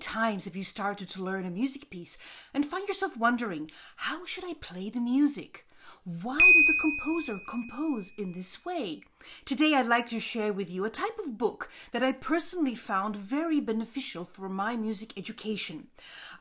times have you started to learn a music piece and find yourself wondering, how should I play the music? Why did the composer compose in this way? Today I'd like to share with you a type of book that I personally found very beneficial for my music education.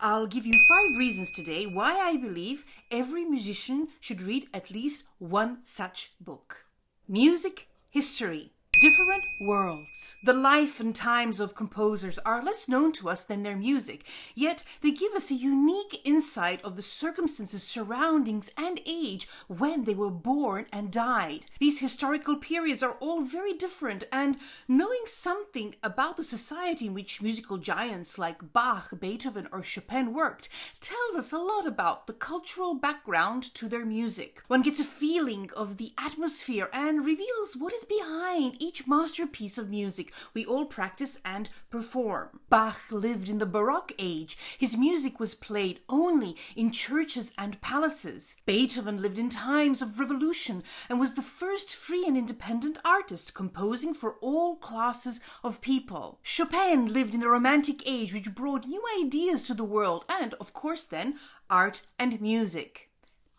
I'll give you 5 reasons today why I believe every musician should read at least one such book. Music History. Different worlds. The life and times of composers are less known to us than their music, yet they give us a unique insight of the circumstances, surroundings, and age when they were born and died. These historical periods are all very different, and knowing something about the society in which musical giants like Bach, Beethoven, or Chopin worked tells us a lot about the cultural background to their music. One gets a feeling of the atmosphere and reveals what is behind each masterpiece of music we all practice and perform. Bach lived in the Baroque age. His music was played only in churches and palaces. Beethoven lived in times of revolution and was the first free and independent artist, composing for all classes of people. Chopin lived in the Romantic age, which brought new ideas to the world and, of course then, art and music.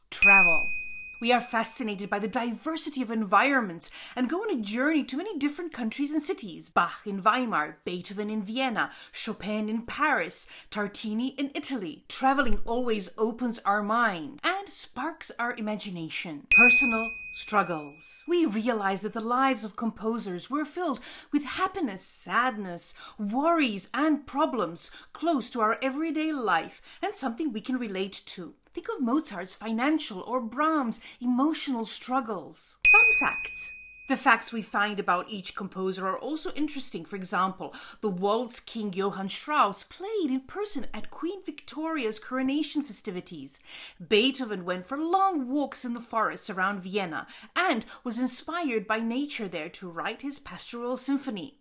Travel. We are fascinated by the diversity of environments and go on a journey to many different countries and cities. Bach in Weimar, Beethoven in Vienna, Chopin in Paris, Tartini in Italy. Traveling always opens our mind and sparks our imagination. Personal struggles. We realize that the lives of composers were filled with happiness, sadness, worries, and problems close to our everyday life and something we can relate to. Think of Mozart's financial or Brahms' emotional struggles. Fun facts. The facts we find about each composer are also interesting. For example, the waltz king Johann Strauss played in person at Queen Victoria's coronation festivities. Beethoven went for long walks in the forests around Vienna and was inspired by nature there to write his pastoral symphony.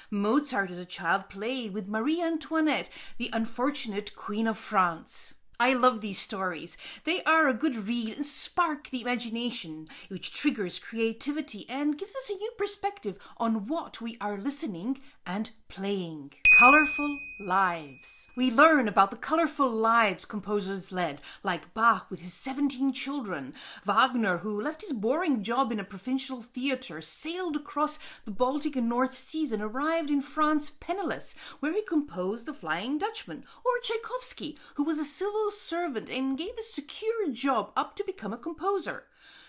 Mozart as a child played with Marie Antoinette, the unfortunate Queen of France. I love these stories. They are a good read and spark the imagination, which triggers creativity and gives us a new perspective on what we are listening and playing. Colorful lives. We learn about the colorful lives composers led, like Bach with his 17 children, Wagner, who left his boring job in a provincial theater, sailed across the Baltic and North Seas and arrived in France penniless, where he composed The Flying Dutchman, or Tchaikovsky, who was a civil servant and gave a secure job up to become a composer.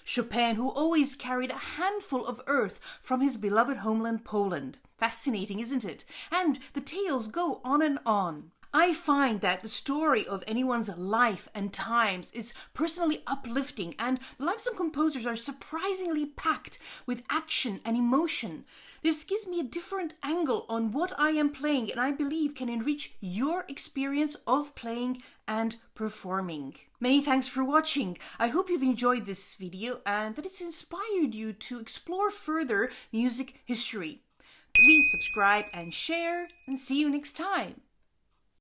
Chopin, who always carried a handful of earth from his beloved homeland Poland. Fascinating, isn't it? And the tales go on and on. I find that the story of anyone's life and times is personally uplifting, and the lives of composers are surprisingly packed with action and emotion. This gives me a different angle on what I am playing, and I believe can enrich your experience of playing and performing. Many thanks for watching. I hope you've enjoyed this video and that it's inspired you to explore further music history. Please subscribe and share, and see you next time.